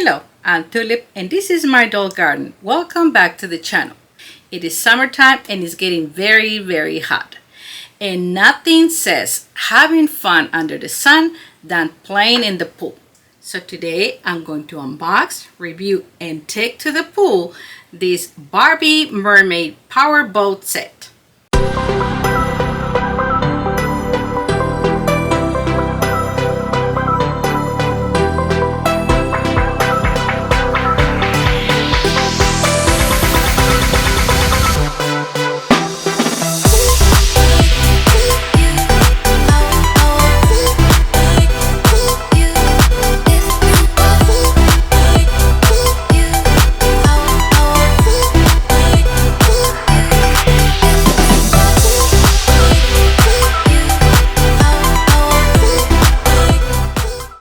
Hello, I'm Tulip and this is my doll garden. Welcome back to the channel. It is summertime and it's getting very hot. And nothing says having fun under the sun than playing in the pool. So today I'm going to unbox, review, and take to the pool this Barbie Mermaid Power Boat set.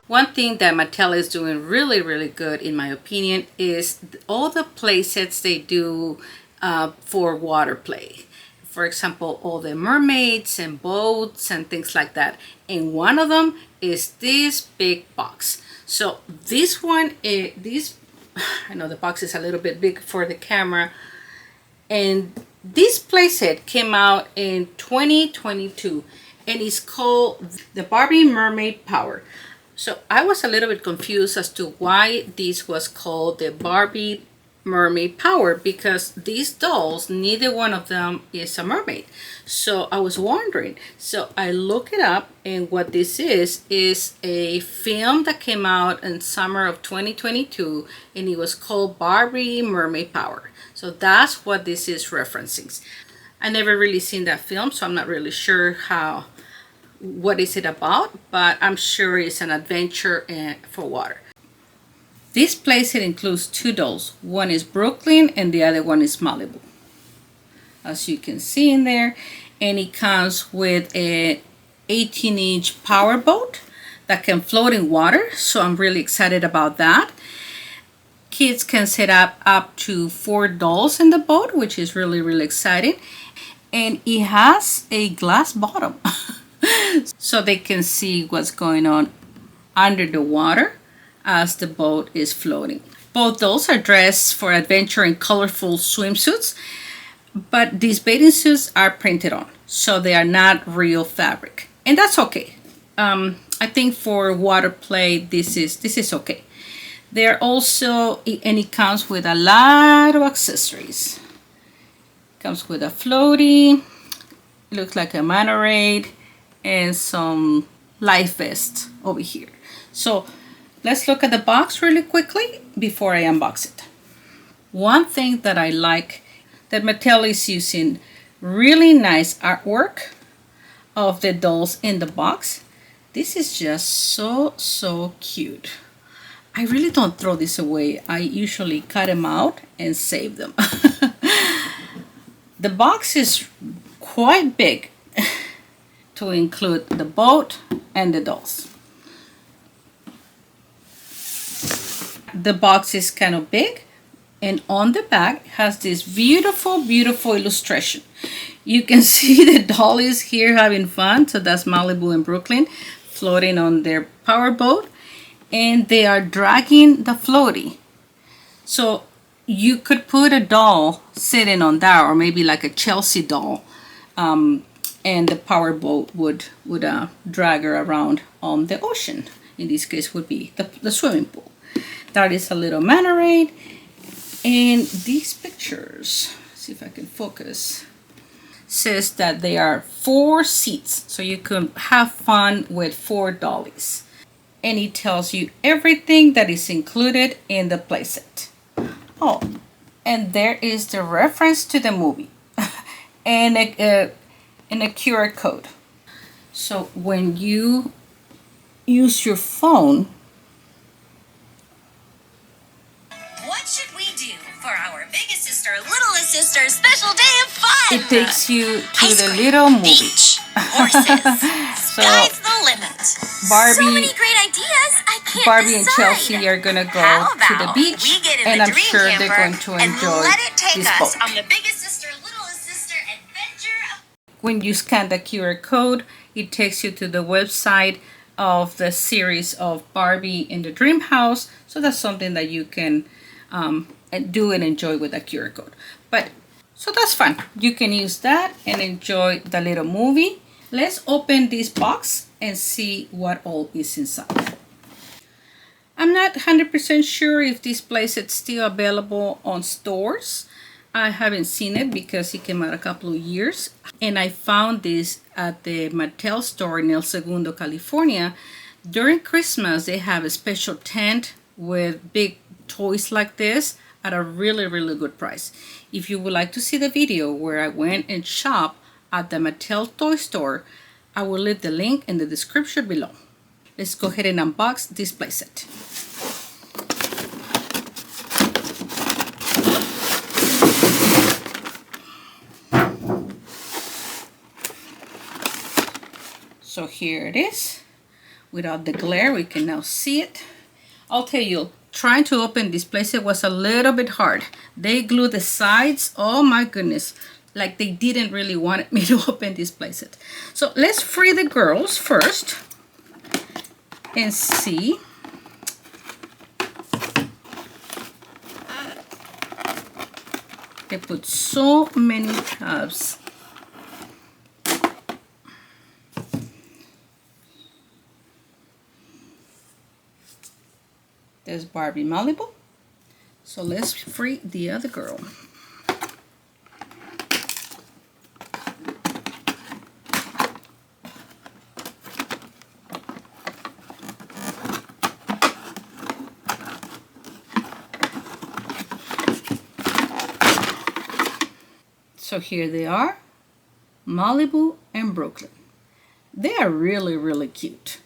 One thing that Mattel is doing really good, in my opinion, is all the play sets they do for water play. For example, all the mermaids and boats and things like that. And one of them is this big box. So this one, I know the box is a little bit big for the camera. And this play set came out in 2022 and it's called the Barbie Mermaid Power. So I was a little bit confused as to why this was called the Barbie Mermaid Power, because these dolls, neither one of them is a mermaid. So I was wondering. So I looked it up, and what this is a film that came out in summer of 2022, and it was called Barbie Mermaid Power. So that's what this is referencing. I never really seen that film, so I'm not really sure what is it about, but I'm sure it's an adventure for water. This playset includes two dolls. One is Brooklyn and the other one is Malibu, as you can see in there. And it comes with an 18-inch power boat that can float in water, so I'm really excited about that. Kids can set up to 4 dolls in the boat, which is really exciting. And it has a glass bottom so they can see what's going on under the water as the boat is floating. Both dolls are dressed for adventure in colorful swimsuits, but these bathing suits are printed on, so they are not real fabric, and that's okay. I think for water play this is okay. They're also, and it comes with a lot of accessories. Comes with a floaty, looks like a Mannerade, and some life vest over here. So let's look at the box really quickly before I unbox it. One thing that I like that Mattel is using really nice artwork of the dolls in the box. This is just so cute. I really don't throw this away. I usually cut them out and save them. The box is quite big to include the boat and the dolls. The box is kind of big, and on the back has this beautiful illustration. You can see the dollies here having fun. So that's Malibu and Brooklyn floating on their power boat, and they are dragging the floaty. So you could put a doll sitting on that, or maybe like a Chelsea doll, and the power boat would drag her around on the ocean. In this case would be the swimming pool. That is a little Mannerade. And these pictures, see if I can focus, says that they are 4 seats, so you can have fun with 4 dollies. And it tells you everything that is included in the playset. Oh, and there is the reference to the movie and a QR code. So when you use your phone, what should we do for our biggest sister, littlest sister special day of fun? It takes you to the little movie. Beach, horses, sky's the limit. Barbie, so many great ideas. I can't Barbie and decide. Chelsea are gonna go to the beach, and I'm sure they're going to enjoy this boat. On the biggest sister, littlest sister adventure. When you scan the QR code, it takes you to the website of the series of Barbie in the Dream House. So that's something that you can do and enjoy with a QR code. But so that's fun. You can use that and enjoy the little movie. Let's open this box and see what all is inside. I'm not 100% sure if this playset is still available on stores. I haven't seen it because it came out a couple of years. And I found this at the Mattel store in El Segundo, California. During Christmas, they have a special tent with big toys like this at a really, really good price. If you would like to see the video where I went and shopped at the Mattel toy store, I will leave the link in the description below. Let's go ahead and unbox this playset. So here it is. Without the glare, we can now see it. I'll tell you, trying to open this playset was a little bit hard. They glued the sides. Oh my goodness. Like they didn't really want me to open this playset. So let's free the girls first and see. They put so many tabs. There's Barbie Malibu. So let's free the other girl. So here they are, Malibu and Brooklyn. They are really, really cute.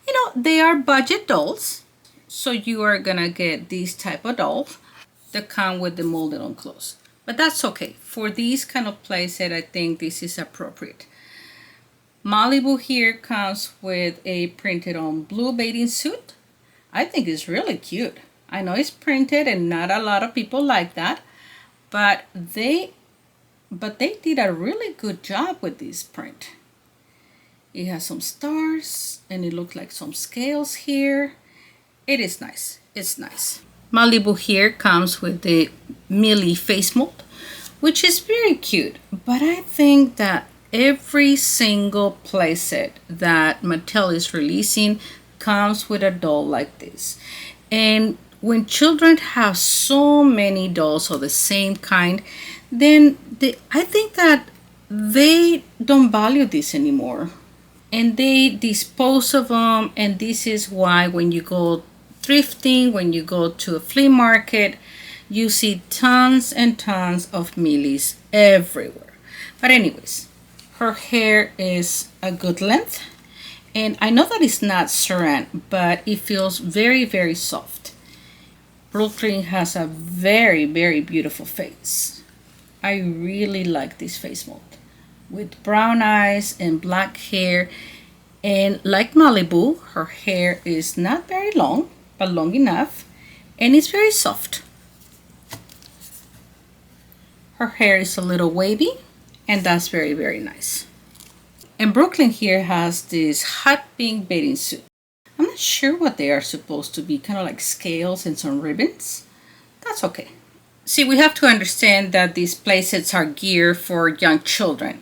You know, they are budget dolls. So you are gonna get these type of dolls that come with the molded on clothes. But that's okay. For these kind of playset, I think this is appropriate. Malibu here comes with a printed on blue bathing suit. I think it's really cute. I know it's printed and not a lot of people like that, but they did a really good job with this print. It has some stars and it looks like some scales here. It is nice. It's nice. Malibu here comes with the Millie face mold, which is very cute. But I think that every single playset that Mattel is releasing comes with a doll like this. And when children have so many dolls of the same kind, then I think that they don't value this anymore. And they dispose of them. And this is why when you go thrifting, when you go to a flea market, you see tons and tons of Millies everywhere. But anyways, her hair is a good length. And I know that it's not saran, but it feels very, very soft. Brooklyn has a very, very beautiful face. I really like this face mold with brown eyes and black hair. And like Malibu, her hair is not very long, but long enough, and it's very soft. Her hair is a little wavy, and that's very, very nice. And Brooklyn here has this hot pink bathing suit. I'm not sure what they are supposed to be, kind of like scales and some ribbons. That's okay. See, we have to understand that these playsets are geared for young children.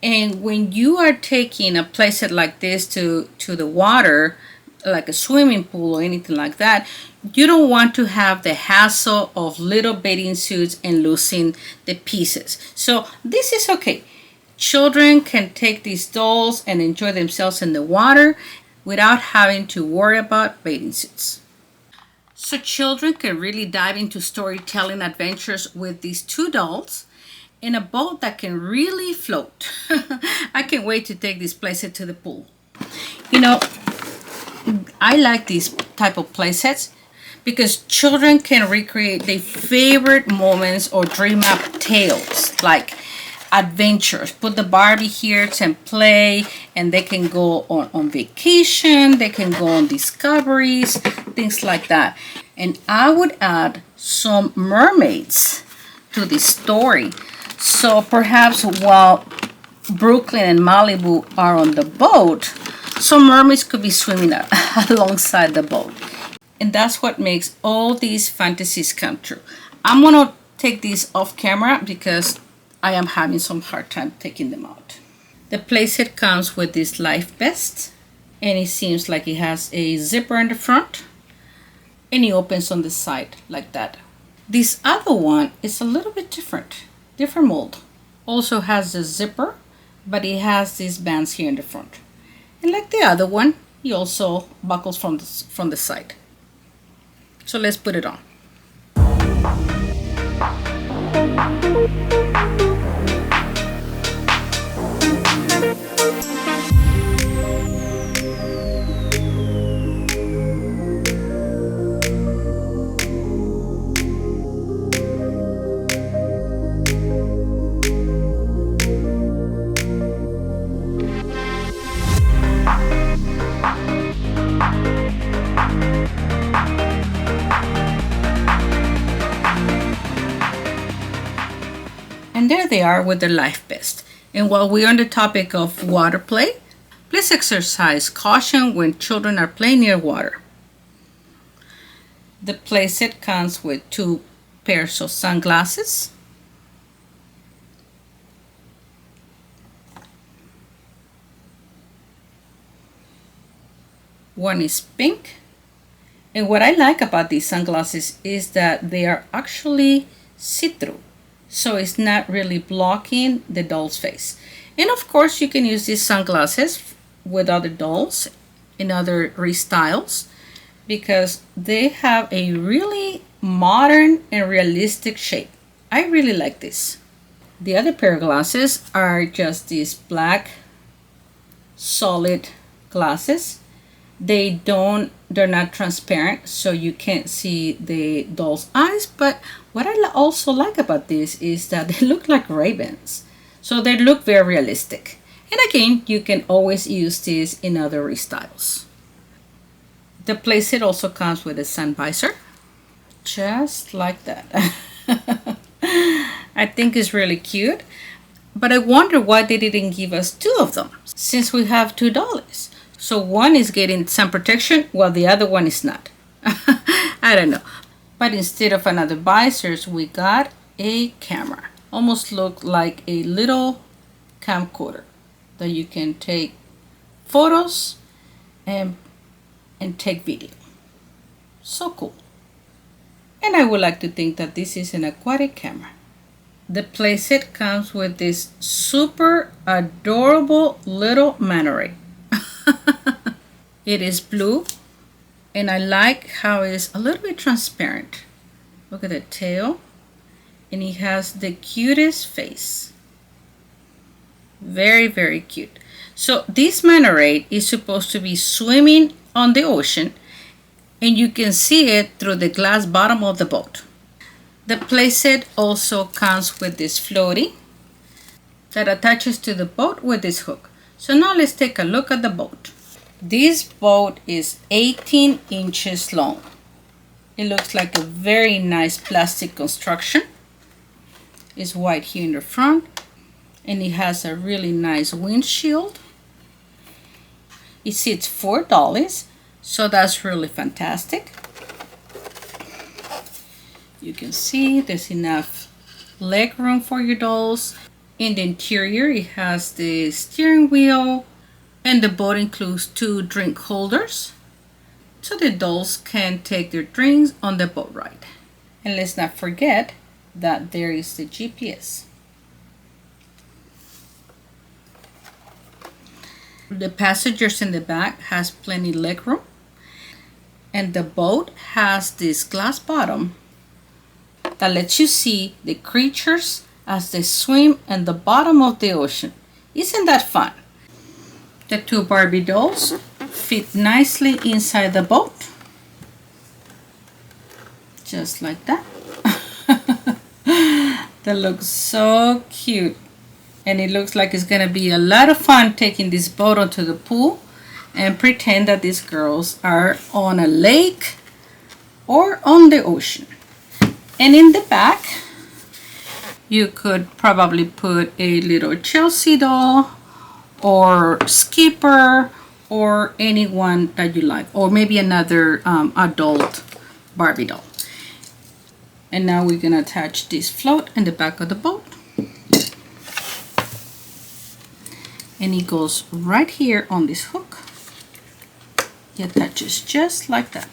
And when you are taking a playset like this to the water, like a swimming pool or anything like that, you don't want to have the hassle of little bathing suits and losing the pieces. So this is okay. Children can take these dolls and enjoy themselves in the water without having to worry about bathing suits. So children can really dive into storytelling adventures with these two dolls in a boat that can really float. I can't wait to take this playset to the pool. You know, I like these type of playsets because children can recreate their favorite moments or dream up tales like adventures. Put the Barbie here to play, and they can go on vacation, they can go on discoveries, things like that. And I would add some mermaids to this story. So perhaps while Brooklyn and Malibu are on the boat, So mermaids could be swimming alongside the boat. And that's what makes all these fantasies come true. I'm gonna take these off camera because I am having some hard time taking them out. The playset comes with this life vest, and it seems like it has a zipper in the front, and it opens on the side like that. This other one is a little bit different mold. Also has a zipper, but it has these bands here in the front. And like the other one, it also buckles from the side. So let's put it on. And there they are with their life vest. And while we're on the topic of water play, please exercise caution when children are playing near water. The playset comes with 2 pairs of sunglasses, one is pink, and what I like about these sunglasses is that they are actually see-through. So it's not really blocking the doll's face. And of course, you can use these sunglasses with other dolls in other restyles because they have a really modern and realistic shape. I really like this. The other pair of glasses are just these black solid glasses. They're not transparent, so you can't see the doll's eyes, but what I also like about this is that they look like Ray-Bans, so they look very realistic. And again, you can always use this in other restyles. The playset also comes with a sun visor, just like that. I think it's really cute, but I wonder why they didn't give us 2 of them, since we have 2 dollies. So one is getting sun protection while the other one is not. I don't know. But instead of another visors, we got a camera. Almost looked like a little camcorder that you can take photos and take video. So cool. And I would like to think that this is an aquatic camera. The playset comes with this super adorable little manta ray. It is blue, and I like how it is a little bit transparent. Look at the tail, and he has the cutest face. Very, very cute. So this manta ray is supposed to be swimming on the ocean, and you can see it through the glass bottom of the boat. The playset also comes with this floaty that attaches to the boat with this hook. So now let's take a look at the boat. This boat is 18 inches long. It looks like a very nice plastic construction. It's white here in the front, and it has a really nice windshield. It seats 4 dollies, so that's really fantastic. You can see there's enough leg room for your dolls. In the interior, it has the steering wheel, and the boat includes 2 drink holders, so the dolls can take their drinks on the boat ride. And let's not forget that there is the GPS. The passengers in the back has plenty leg room, and the boat has this glass bottom that lets you see the creatures as they swim in the bottom of the ocean. Isn't that fun? The 2 Barbie dolls fit nicely inside the boat, just like that. They look so cute, and it looks like it's gonna be a lot of fun taking this boat onto the pool and pretend that these girls are on a lake or on the ocean. And in the back, you could probably put a little Chelsea doll or Skipper or anyone that you like, or maybe another adult Barbie doll. And now we're gonna attach this float in the back of the boat. And it goes right here on this hook. It attaches just like that.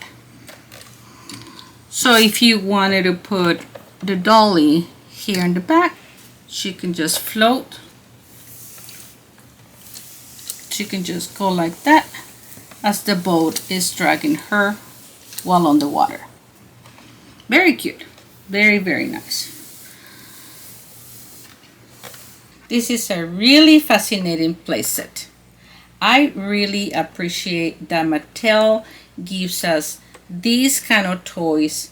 So if you wanted to put the dolly here in the back, she can just float. She can just go like that as the boat is dragging her while on the water. Very cute. Very, very nice. This is a really fascinating playset. I really appreciate that Mattel gives us these kind of toys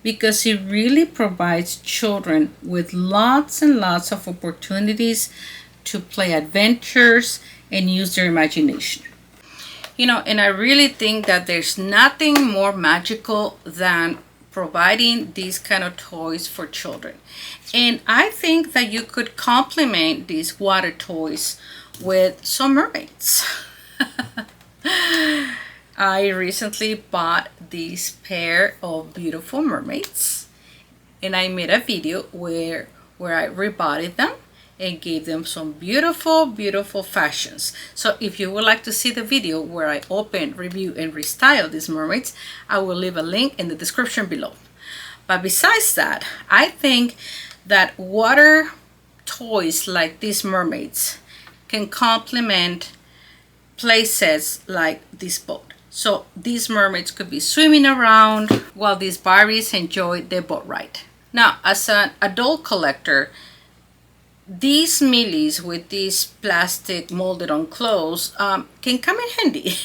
because it really provides children with lots and lots of opportunities to play adventures and use their imagination. You know, and I really think that there's nothing more magical than providing these kind of toys for children. And I think that you could complement these water toys with some mermaids. I recently bought this pair of beautiful mermaids, and I made a video where I rebodied them and gave them some beautiful fashions. So if you would like to see the video where I open, review, and restyle these mermaids, I will leave a link in the description below. But besides that, I think that water toys like these mermaids can complement play sets like this boat. So these mermaids could be swimming around while these Barbies enjoy their boat ride. Now, as an adult collector, these millies with these plastic molded on clothes can come in handy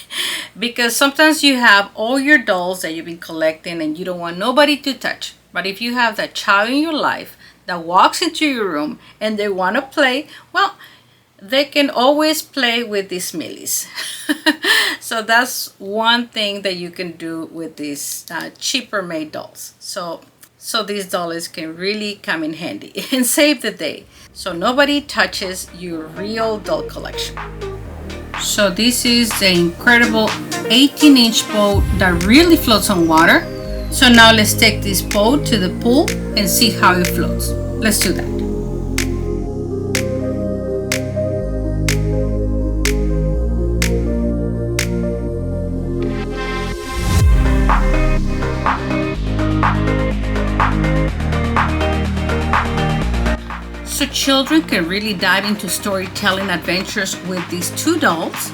because sometimes you have all your dolls that you've been collecting and you don't want nobody to touch. But if you have that child in your life that walks into your room and they want to play, well, they can always play with these millies. So that's one thing that you can do with these cheaper made dolls. So these dolls can really come in handy and save the day. So nobody touches your real doll collection. So this is the incredible 18-inch boat that really floats on water. So now let's take this boat to the pool and see how it floats. Let's do that. So children can really dive into storytelling adventures with these two dolls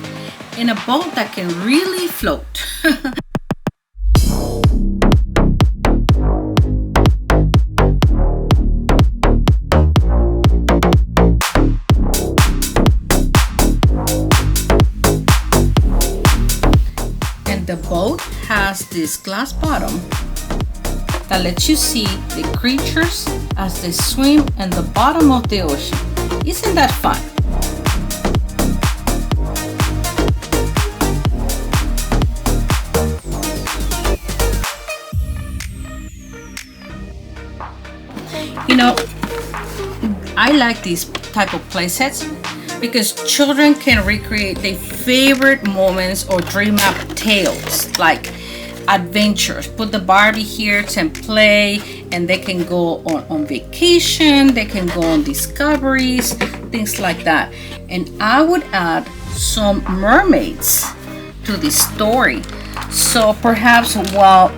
in a boat that can really float. And the boat has this glass bottom that lets you see the creatures as they swim in the bottom of the ocean. Isn't that fun? You know, I like these type of play sets because children can recreate their favorite moments or dream up tales like adventures. Put the Barbie here and play, and they can go on vacation, they can go on discoveries, things like that. And I would add some mermaids to this story. So perhaps while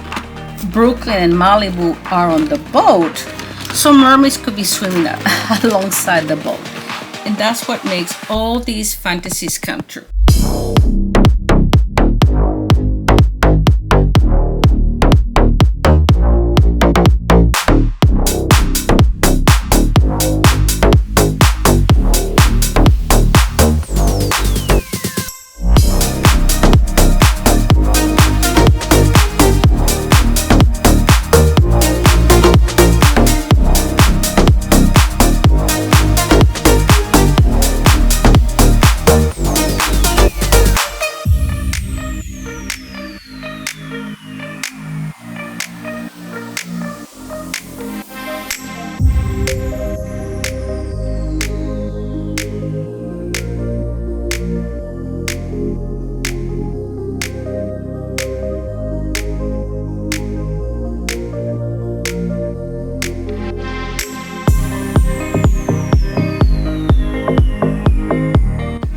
Brooklyn and Malibu are on the boat, some mermaids could be swimming alongside the boat. And that's what makes all these fantasies come true.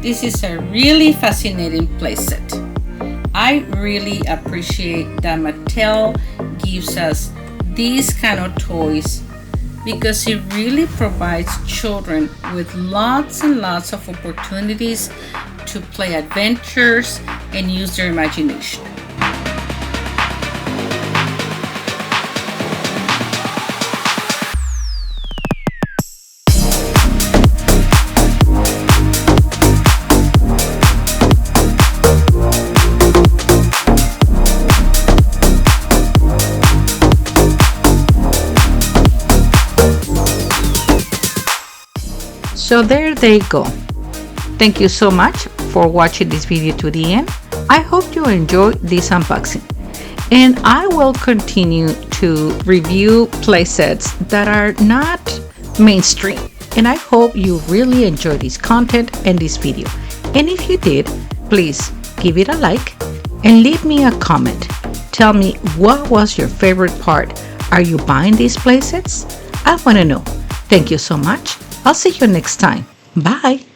This is a really fascinating playset. I really appreciate that Mattel gives us these kind of toys because it really provides children with lots and lots of opportunities to play adventures and use their imagination. So there they go. Thank you so much for watching this video to the end. I hope you enjoyed this unboxing. And I will continue to review playsets that are not mainstream. And I hope you really enjoyed this content and this video. And if you did, please give it a like and leave me a comment. Tell me, what was your favorite part? Are you buying these playsets? I want to know. Thank you so much. I'll see you next time. Bye.